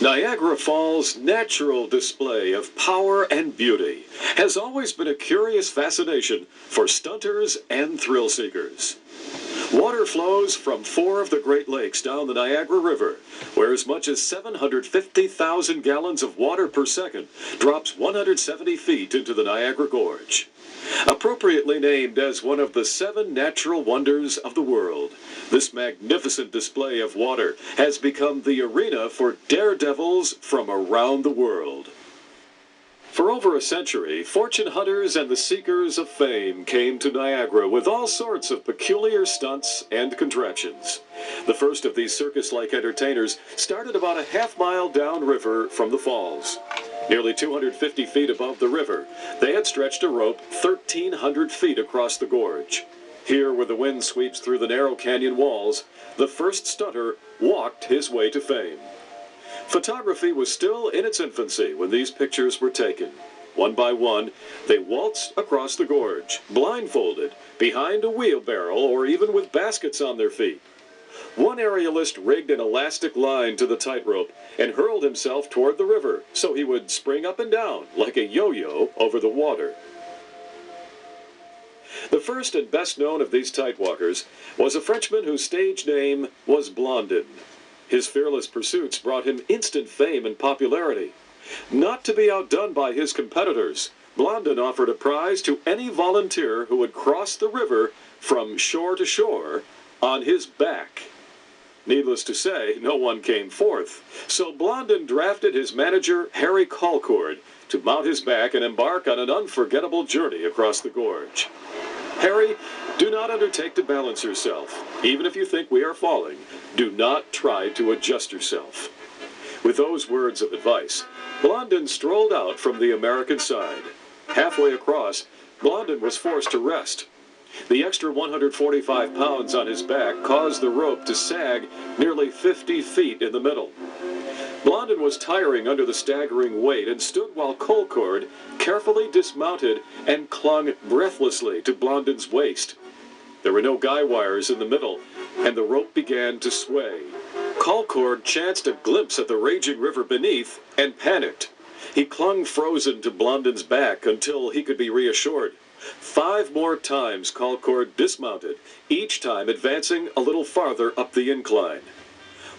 Niagara Falls' natural display of power and beauty has always been a curious fascination for stunters and thrill seekers. Water flows from 4 of the Great Lakes down the Niagara River, where as much as 750,000 gallons of water per second drops 170 feet into the Niagara Gorge. Appropriately named as one of the 7 natural wonders of the world, this magnificent display of water has become the arena for daredevils from around the world. For over a century, fortune hunters and the seekers of fame came to Niagara with all sorts of peculiar stunts and contraptions. The first of these circus-like entertainers started about a half-mile downriver from the falls. Nearly 250 feet above the river, they had stretched a rope 1,300 feet across the gorge. Here, where the wind sweeps through the narrow canyon walls, the first stunter walked his way to fame. Photography was still in its infancy when these pictures were taken. One by one, they waltzed across the gorge, blindfolded, behind a wheelbarrow, or even with baskets on their feet. One aerialist rigged an elastic line to the tightrope and hurled himself toward the river so he would spring up and down like a yo-yo over the water. The first and best known of these tightwalkers was a Frenchman whose stage name was Blondin. His fearless pursuits brought him instant fame and popularity. Not to be outdone by his competitors, Blondin offered a prize to any volunteer who would cross the river from shore to shore on his back. Needless to say, no one came forth, so Blondin drafted his manager, Harry Colcord, to mount his back and embark on an unforgettable journey across the gorge. Harry, do not undertake to balance yourself. Even if you think we are falling, do not try to adjust yourself. With those words of advice, Blondin strolled out from the American side. Halfway across, Blondin was forced to rest. The extra 145 pounds on his back caused the rope to sag nearly 50 feet in the middle. Blondin was tiring under the staggering weight and stood while Colcord carefully dismounted and clung breathlessly to Blondin's waist. There were no guy wires in the middle, and the rope began to sway. Colcord chanced a glimpse at the raging river beneath and panicked. He clung frozen to Blondin's back until he could be reassured. 5 more times Colcord dismounted, each time advancing a little farther up the incline.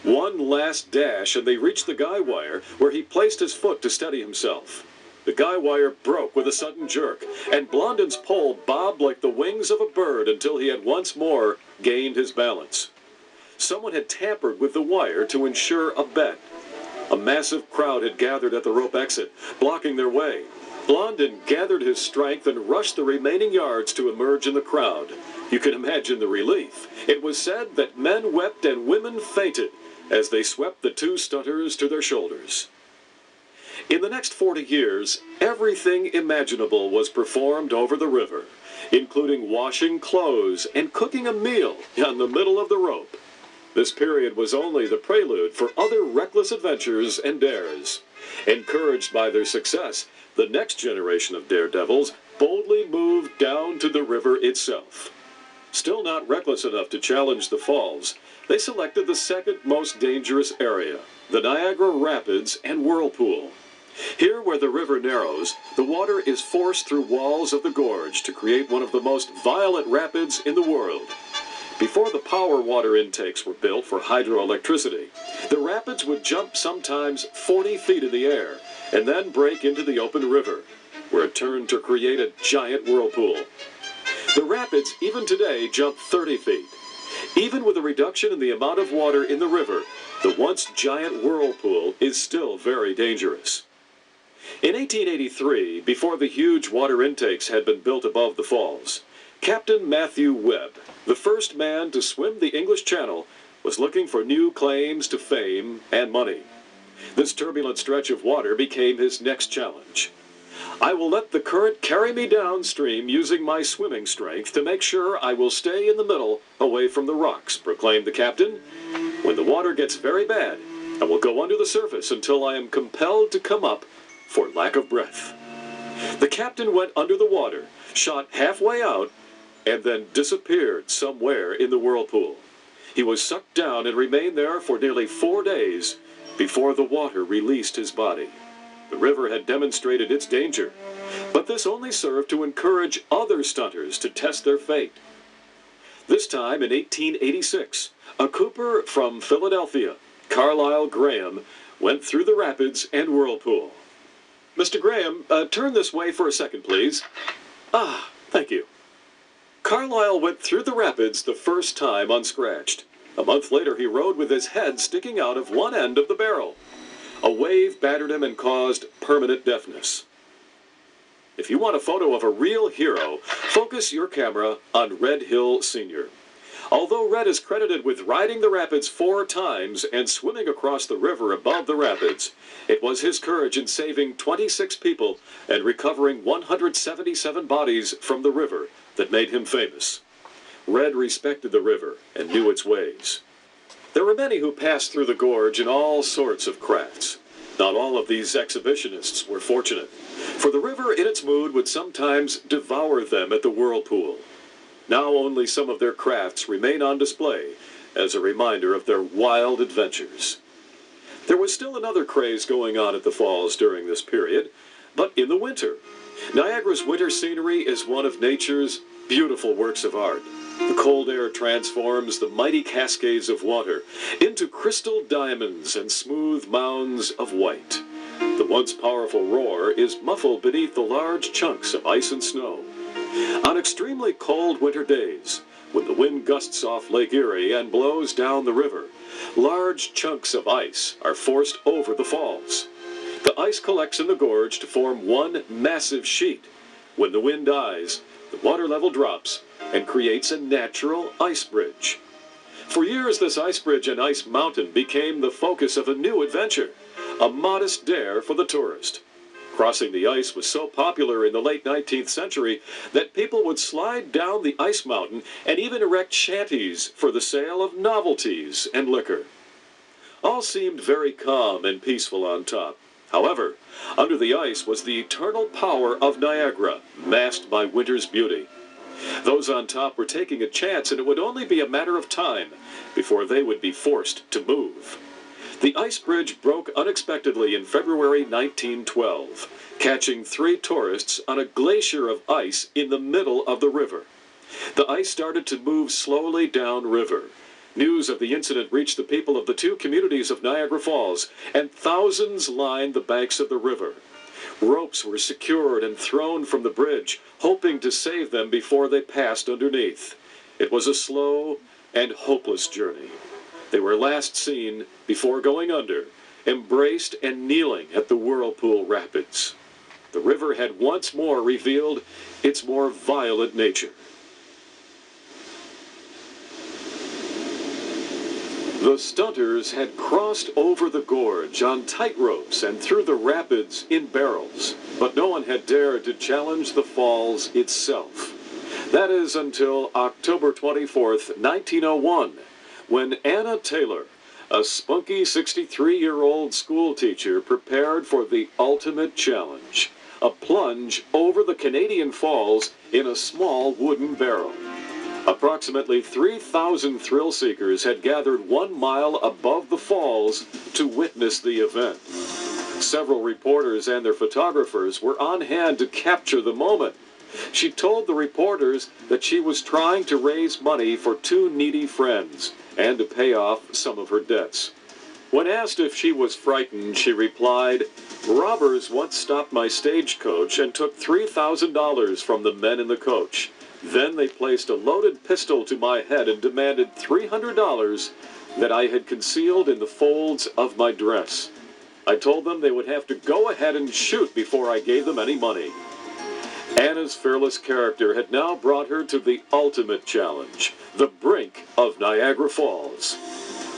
One last dash and they reached the guy wire, where he placed his foot to steady himself. The guy wire broke with a sudden jerk, and Blondin's pole bobbed like the wings of a bird until he had once more gained his balance. Someone had tampered with the wire to ensure a bet. A massive crowd had gathered at the rope exit, blocking their way. Blondin gathered his strength and rushed the remaining yards to emerge in the crowd. You can imagine the relief. It was said that men wept and women fainted as they swept the 2 stunters to their shoulders. In the next 40 years, everything imaginable was performed over the river, including washing clothes and cooking a meal in the middle of the rope. This period was only the prelude for other reckless adventures and dares. Encouraged by their success, the next generation of daredevils boldly moved down to the river itself. Still not reckless enough to challenge the falls, they selected the second most dangerous area, the Niagara Rapids and Whirlpool. Here, where the river narrows, the water is forced through walls of the gorge to create one of the most violent rapids in the world. Before the power water intakes were built for hydroelectricity, the rapids would jump sometimes 40 feet in the air and then break into the open river, where it turned to create a giant whirlpool. The rapids, even today, jump 30 feet. Even with a reduction in the amount of water in the river, the once giant whirlpool is still very dangerous. In 1883, before the huge water intakes had been built above the falls, Captain Matthew Webb, the first man to swim the English Channel, was looking for new claims to fame and money. This turbulent stretch of water became his next challenge. I will let the current carry me downstream using my swimming strength to make sure I will stay in the middle, away from the rocks, proclaimed the captain. When the water gets very bad, I will go under the surface until I am compelled to come up for lack of breath. The captain went under the water, shot halfway out, and then disappeared somewhere in the whirlpool. He was sucked down and remained there for nearly 4 days before the water released his body. The river had demonstrated its danger, but this only served to encourage other stunters to test their fate. This time in 1886, a cooper from Philadelphia, Carlisle Graham, went through the rapids and whirlpool. Mr. Graham, turn this way for a second, please. Ah, thank you. Carlisle went through the rapids the first time unscratched. A month later, he rode with his head sticking out of one end of the barrel. A wave battered him and caused permanent deafness. If you want a photo of a real hero, focus your camera on Red Hill Sr. Although Red is credited with riding the rapids 4 times and swimming across the river above the rapids, it was his courage in saving 26 people and recovering 177 bodies from the river that made him famous. Red respected the river and knew its ways. There were many who passed through the gorge in all sorts of crafts. Not all of these exhibitionists were fortunate, for the river in its mood would sometimes devour them at the whirlpool. Now only some of their crafts remain on display as a reminder of their wild adventures. There was still another craze going on at the falls during this period, but in the winter. Niagara's winter scenery is one of nature's beautiful works of art. The cold air transforms the mighty cascades of water into crystal diamonds and smooth mounds of white. The once powerful roar is muffled beneath the large chunks of ice and snow. On extremely cold winter days, when the wind gusts off Lake Erie and blows down the river, large chunks of ice are forced over the falls. The ice collects in the gorge to form one massive sheet. When the wind dies, the water level drops and creates a natural ice bridge. For years, this ice bridge and ice mountain became the focus of a new adventure, a modest dare for the tourist. Crossing the ice was so popular in the late 19th century that people would slide down the ice mountain and even erect shanties for the sale of novelties and liquor. All seemed very calm and peaceful on top. However, under the ice was the eternal power of Niagara, masked by winter's beauty. Those on top were taking a chance, and it would only be a matter of time before they would be forced to move. The ice bridge broke unexpectedly in February 1912, catching 3 tourists on a glacier of ice in the middle of the river. The ice started to move slowly downriver. News of the incident reached the people of the 2 communities of Niagara Falls, and thousands lined the banks of the river. Ropes were secured and thrown from the bridge, hoping to save them before they passed underneath. It was a slow and hopeless journey. They were last seen, before going under, embraced and kneeling at the whirlpool rapids. The river had once more revealed its more violent nature. The stunters had crossed over the gorge on tightropes and through the rapids in barrels, but no one had dared to challenge the falls itself. That is until October 24th, 1901, when Anna Taylor, a spunky 63-year-old schoolteacher, prepared for the ultimate challenge, a plunge over the Canadian Falls in a small wooden barrel. Approximately 3,000 thrill-seekers had gathered 1 mile above the falls to witness the event. Several reporters and their photographers were on hand to capture the moment. She told the reporters that she was trying to raise money for 2 needy friends and to pay off some of her debts. When asked if she was frightened, she replied, "Robbers once stopped my stagecoach and took $3,000 from the men in the coach. Then they placed a loaded pistol to my head and demanded $300 that I had concealed in the folds of my dress. I told them they would have to go ahead and shoot before I gave them any money." Anna's fearless character had now brought her to the ultimate challenge, the brink of Niagara Falls.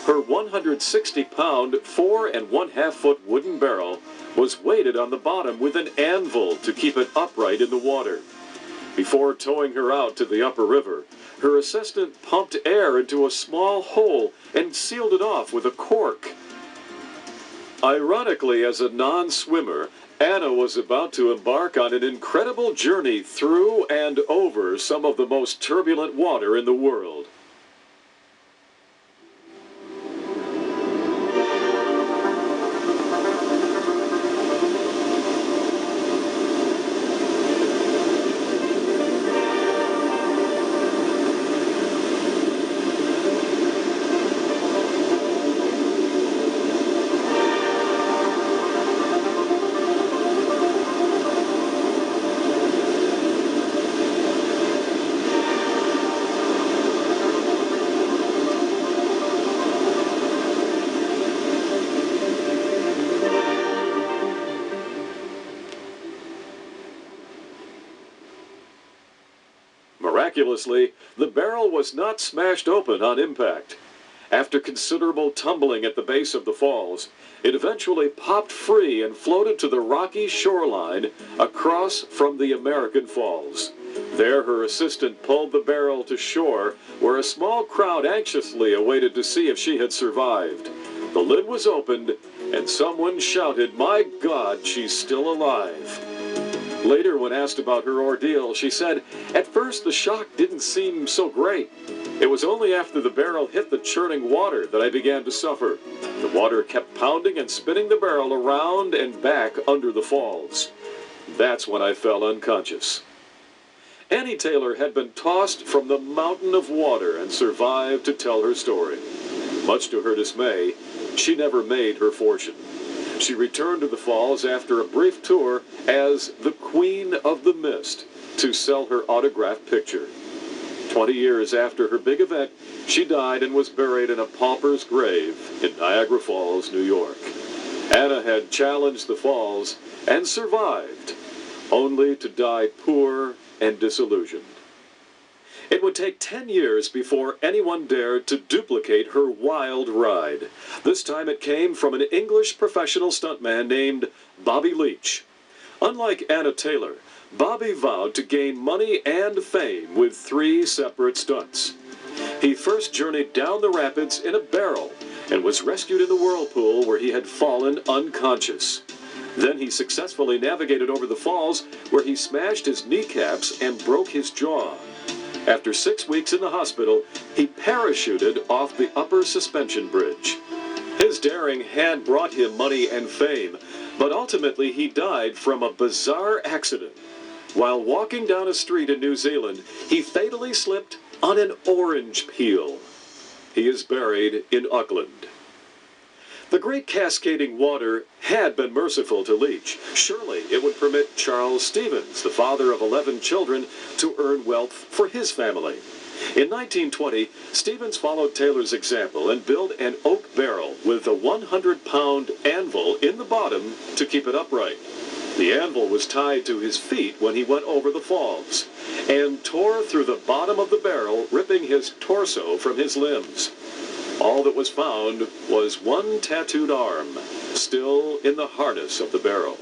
Her 160-pound, 4 1/2 foot wooden barrel was weighted on the bottom with an anvil to keep it upright in the water. Before towing her out to the upper river, her assistant pumped air into a small hole and sealed it off with a cork. Ironically, as a non-swimmer, Anna was about to embark on an incredible journey through and over some of the most turbulent water in the world. Miraculously, the barrel was not smashed open on impact. After considerable tumbling at the base of the falls, it eventually popped free and floated to the rocky shoreline across from the American Falls. There, her assistant pulled the barrel to shore, where a small crowd anxiously awaited to see if she had survived. The lid was opened, and someone shouted, "My God, she's still alive." Later, when asked about her ordeal, she said, "At first, the shock didn't seem so great. It was only after the barrel hit the churning water that I began to suffer. The water kept pounding and spinning the barrel around and back under the falls. That's when I fell unconscious." Annie Taylor had been tossed from the mountain of water and survived to tell her story. Much to her dismay, she never made her fortune. She returned to the falls after a brief tour as the Queen of the Mist to sell her autographed picture. 20 years after her big event, she died and was buried in a pauper's grave in Niagara Falls, New York. Anna had challenged the falls and survived, only to die poor and disillusioned. It would take 10 years before anyone dared to duplicate her wild ride. This time it came from an English professional stuntman named Bobby Leach. Unlike Anna Taylor, Bobby vowed to gain money and fame with 3 separate stunts. He first journeyed down the rapids in a barrel and was rescued in the whirlpool where he had fallen unconscious. Then he successfully navigated over the falls where he smashed his kneecaps and broke his jaw. After 6 weeks in the hospital, he parachuted off the upper suspension bridge. His daring had brought him money and fame, but ultimately he died from a bizarre accident. While walking down a street in New Zealand, he fatally slipped on an orange peel. He is buried in Auckland. The great cascading water had been merciful to Leach. Surely it would permit Charles Stevens, the father of 11 children, to earn wealth for his family. In 1920, Stevens followed Taylor's example and built an oak barrel with a 100-pound anvil in the bottom to keep it upright. The anvil was tied to his feet when he went over the falls and tore through the bottom of the barrel, ripping his torso from his limbs. All that was found was one tattooed arm, still in the harness of the barrel.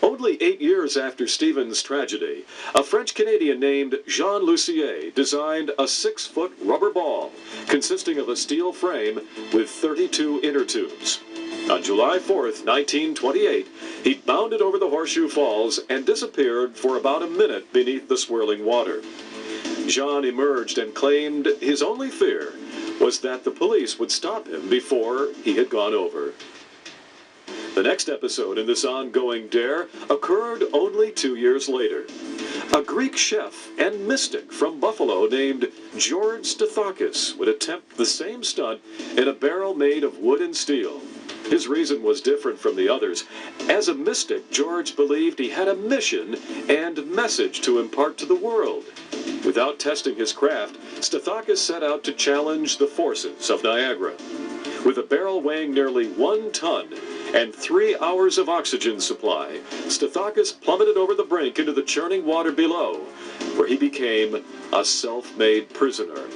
Only 8 years after Stevens' tragedy, a French-Canadian named Jean Lussier designed a 6-foot rubber ball consisting of a steel frame with 32 inner tubes. On July 4th, 1928, he bounded over the Horseshoe Falls and disappeared for about a minute beneath the swirling water. Jean emerged and claimed his only fear was that the police would stop him before he had gone over. The next episode in this ongoing dare occurred only 2 years later. A Greek chef and mystic from Buffalo named George Stathakis would attempt the same stunt in a barrel made of wood and steel. His reason was different from the others. As a mystic, George believed he had a mission and message to impart to the world. Without testing his craft, Stathakis set out to challenge the forces of Niagara. With a barrel weighing nearly 1 ton and 3 hours of oxygen supply, Stathakis plummeted over the brink into the churning water below, where he became a self-made prisoner.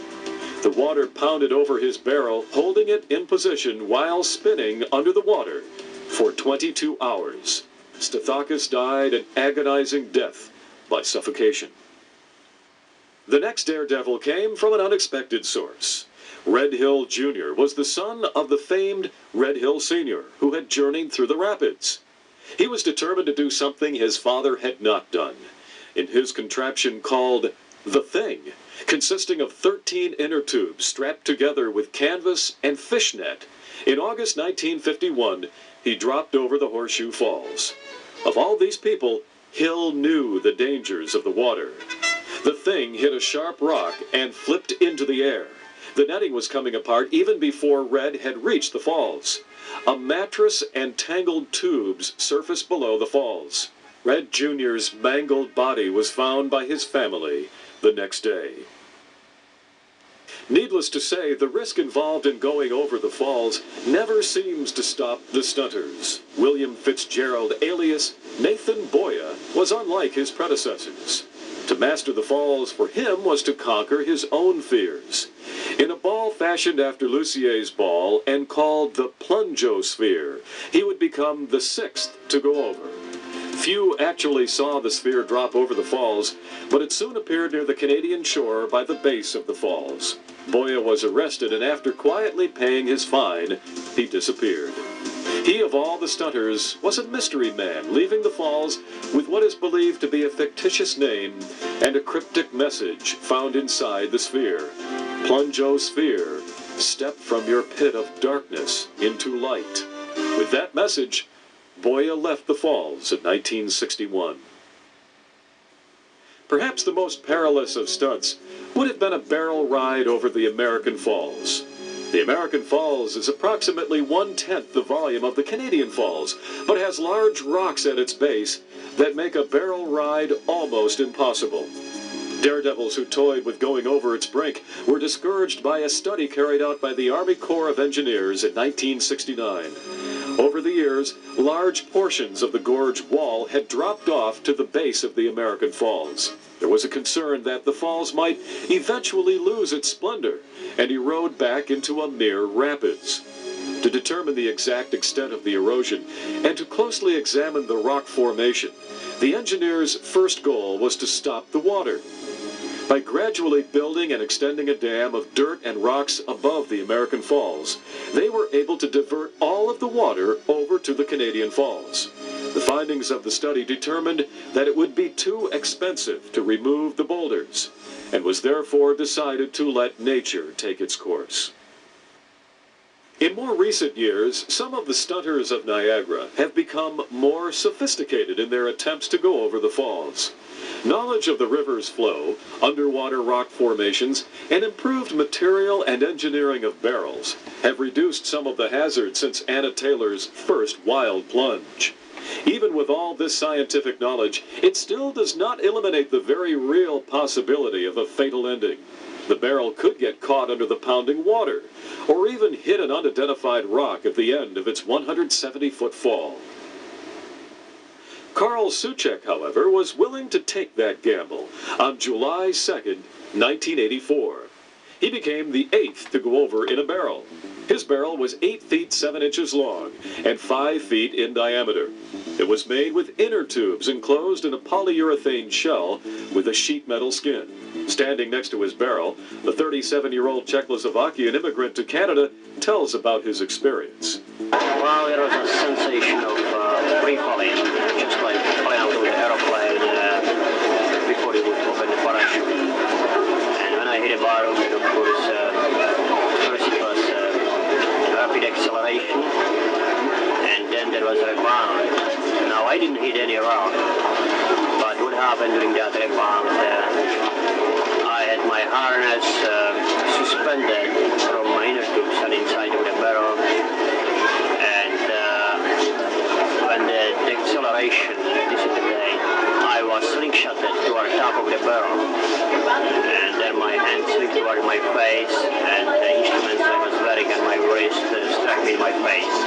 The water pounded over his barrel, holding it in position while spinning under the water for 22 hours. Stathakis died an agonizing death by suffocation. The next daredevil came from an unexpected source. Red Hill Jr. was the son of the famed Red Hill Sr., who had journeyed through the rapids. He was determined to do something his father had not done. In his contraption called the Thing, consisting of 13 inner tubes strapped together with canvas and fishnet, in August 1951, he dropped over the Horseshoe Falls. Of all these people, Hill knew the dangers of the water. The Thing hit a sharp rock and flipped into the air. The netting was coming apart even before Red had reached the falls. A mattress and tangled tubes surfaced below the falls. Red Jr.'s mangled body was found by his family the next day. Needless to say, the risk involved in going over the falls never seems to stop the stunters. William Fitzgerald, alias Nathan Boya, was unlike his predecessors. To master the falls for him was to conquer his own fears. In a ball fashioned after Lucier's ball and called the plungosphere, he would become the sixth to go over. Few actually saw the sphere drop over the falls, but it soon appeared near the Canadian shore by the base of the falls. Boya was arrested, and after quietly paying his fine, he disappeared. He, of all the stunters, was a mystery man, leaving the falls with what is believed to be a fictitious name and a cryptic message found inside the sphere. Plungosphere, step from your pit of darkness into light. With that message, Boya left the falls in 1961. Perhaps the most perilous of stunts would have been a barrel ride over the American Falls. The American Falls is approximately 1/10 the volume of the Canadian Falls, but has large rocks at its base that make a barrel ride almost impossible. Daredevils who toyed with going over its brink were discouraged by a study carried out by the Army Corps of Engineers in 1969. Over the years, large portions of the gorge wall had dropped off to the base of the American Falls. There was a concern that the falls might eventually lose its splendor and erode back into a mere rapids. To determine the exact extent of the erosion and to closely examine the rock formation, the engineers' first goal was to stop the water. By gradually building and extending a dam of dirt and rocks above the American Falls, they were able to divert all of the water over to the Canadian Falls. The findings of the study determined that it would be too expensive to remove the boulders, and was therefore decided to let nature take its course. In more recent years, some of the stunters of Niagara have become more sophisticated in their attempts to go over the falls. Knowledge of the river's flow, underwater rock formations, and improved material and engineering of barrels have reduced some of the hazards since Anna Taylor's first wild plunge. Even with all this scientific knowledge, it still does not eliminate the very real possibility of a fatal ending. The barrel could get caught under the pounding water, or even hit an unidentified rock at the end of its 170-foot fall. Karl Suchek, however, was willing to take that gamble on July 2nd, 1984. He became the 8th to go over in a barrel. His barrel was 8 feet 7 inches long and 5 feet in diameter. It was made with inner tubes enclosed in a polyurethane shell with a sheet metal skin. Standing next to his barrel, the 37-year-old Czechoslovakian immigrant to Canada tells about his experience. Well, it was a sensation of free falling, just like falling out of the aeroplane before you would open the parachute. And when I hit a barrel, of course, first it was rapid acceleration, and then there was a rebound. Now, I didn't hit any rock, but what happened during that rebound, I had my harness suspended from my inner tubes and inside of the barrel, and when the acceleration dissipated, I was slingshotted toward the top of the barrel, and then my hand slipped toward my face, and the instruments I was wearing on my wrist struck me in my face.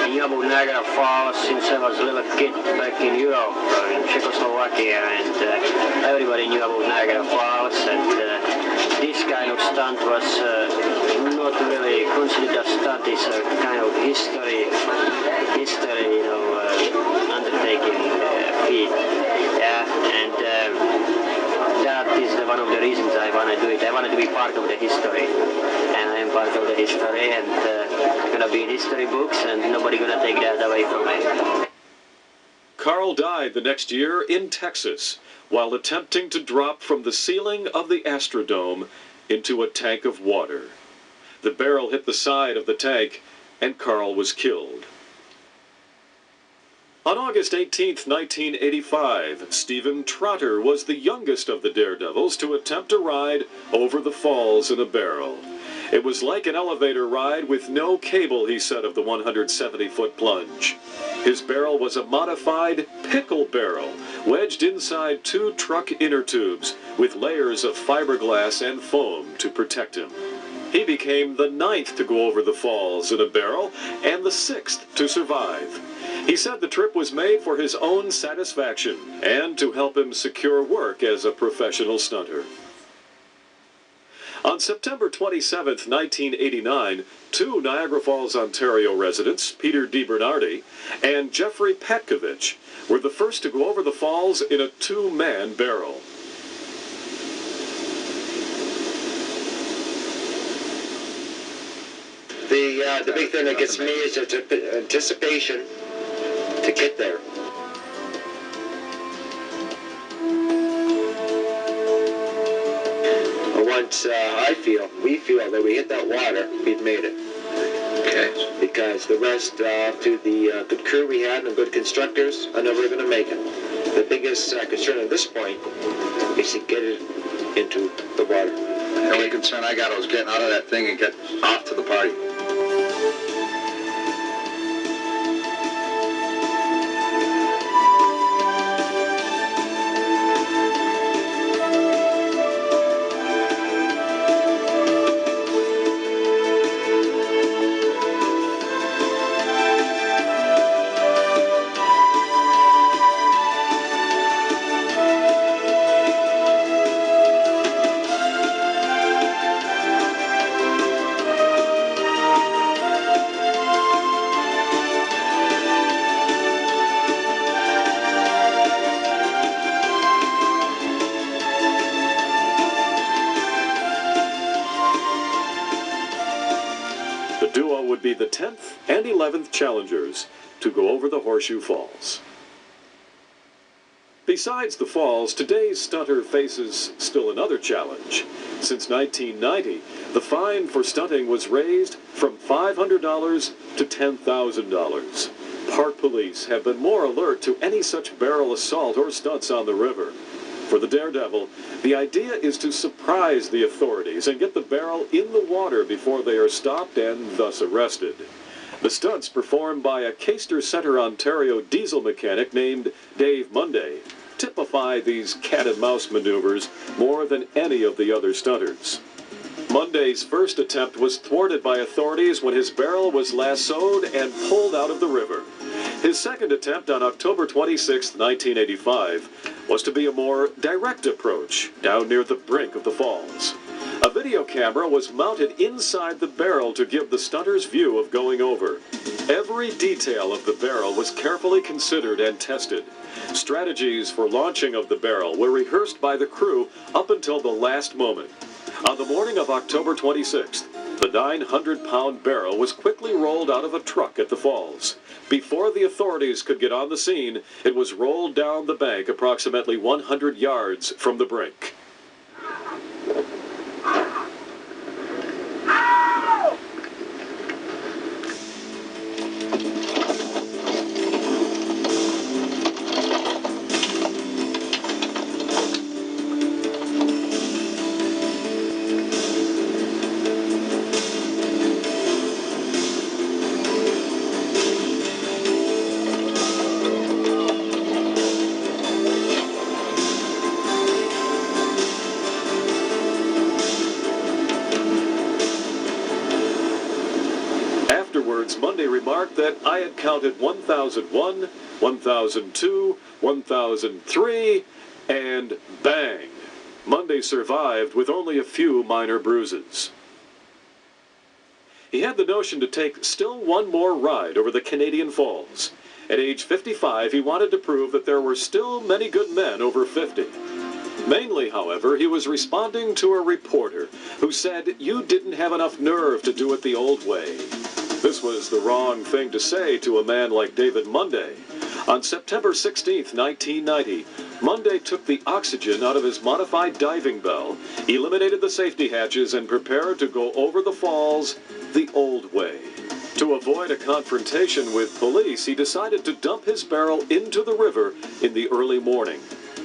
I knew about Niagara Falls since I was a little kid back in Europe, in Czechoslovakia, and everybody knew about Niagara Falls, and this kind of stunt was not really considered a stunt. It's a kind of history, undertaking feat. Yeah, and that is one of the reasons I want to do it. I wanted to be part of the history, and I am part of the history, and gonna be in history books, and nobody gonna take that away from me. Karl died the next year in Texas while attempting to drop from the ceiling of the Astrodome into a tank of water. The barrel hit the side of the tank, and Karl was killed. On August 18, 1985, Stephen Trotter was the youngest of the Daredevils to attempt a ride over the falls in a barrel. It was like an elevator ride with no cable, he said, of the 170-foot plunge. His barrel was a modified pickle barrel, wedged inside 2 truck inner tubes with layers of fiberglass and foam to protect him. He became the 9th to go over the falls in a barrel and the 6th to survive. He said the trip was made for his own satisfaction and to help him secure work as a professional stunter. On September 27, 1989, two Niagara Falls, Ontario residents, Peter DiBernardi and Jeffrey Petkovich, were the first to go over the falls in a two-man barrel. The big thing that gets me is the anticipation to get there. Once we feel that we hit that water, we've made it. Okay. Because the rest, to the good crew we had and good constructors, are never going to make it. The biggest concern at this point is to get it into the water. The only concern I got was getting out of that thing and get off to the party. The duo would be the 10th and 11th challengers to go over the Horseshoe Falls. Besides the falls, today's stunter faces still another challenge. Since 1990, the fine for stunting was raised from $500 to $10,000. Park police have been more alert to any such barrel assault or stunts on the river. For the Daredevil, the idea is to surprise the authorities and get the barrel in the water before they are stopped and thus arrested. The stunts performed by a Caister Center, Ontario diesel mechanic named Dave Monday typify these cat-and-mouse maneuvers more than any of the other stunters. Monday's first attempt was thwarted by authorities when his barrel was lassoed and pulled out of the river. His second attempt on October 26, 1985, was to be a more direct approach down near the brink of the falls. A video camera was mounted inside the barrel to give the stunter's view of going over. Every detail of the barrel was carefully considered and tested. Strategies for launching of the barrel were rehearsed by the crew up until the last moment. On the morning of October 26th, the 900-pound barrel was quickly rolled out of a truck at the falls. Before the authorities could get on the scene, it was rolled down the bank approximately 100 yards from the brink. Monday remarked that I had counted 1001, 1002, 1003, and bang! Monday survived with only a few minor bruises. He had the notion to take still one more ride over the Canadian Falls. At age 55, he wanted to prove that there were still many good men over 50. Mainly, however, he was responding to a reporter who said you didn't have enough nerve to do it the old way. This was the wrong thing to say to a man like David Monday. On September 16, 1990, Monday took the oxygen out of his modified diving bell, eliminated the safety hatches, and prepared to go over the falls the old way. To avoid a confrontation with police, he decided to dump his barrel into the river in the early morning.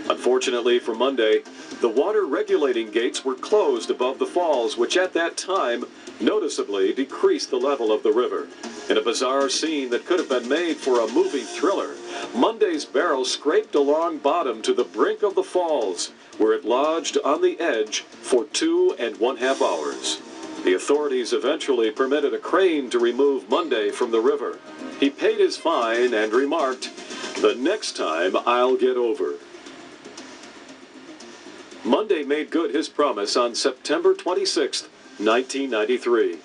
Unfortunately for Monday, the water regulating gates were closed above the falls, which at that time noticeably decreased the level of the river. In a bizarre scene that could have been made for a movie thriller, Monday's barrel scraped along bottom to the brink of the falls, where it lodged on the edge for 2.5 hours. The authorities eventually permitted a crane to remove Monday from the river. He paid his fine and remarked, "The next time I'll get over." Monday made good his promise on September 26, 1993.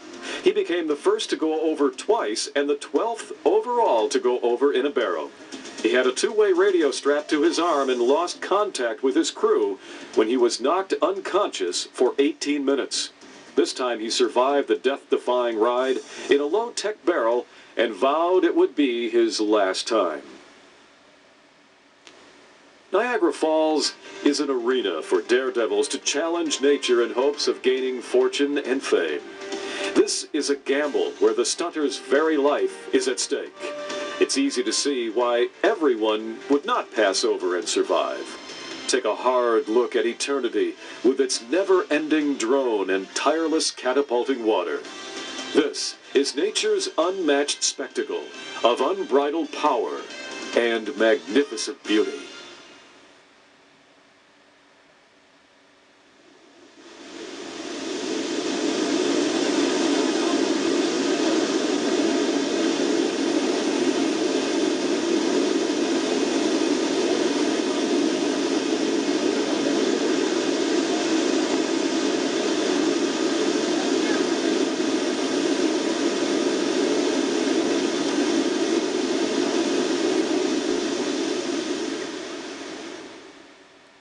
He became the first to go over twice and the 12th overall to go over in a barrel. He had a two-way radio strapped to his arm and lost contact with his crew when he was knocked unconscious for 18 minutes. This time he survived the death-defying ride in a low-tech barrel and vowed it would be his last time. Niagara Falls is an arena for daredevils to challenge nature in hopes of gaining fortune and fame. This is a gamble where the stunter's very life is at stake. It's easy to see why everyone would not pass over and survive. Take a hard look at eternity with its never-ending drone and tireless catapulting water. This is nature's unmatched spectacle of unbridled power and magnificent beauty.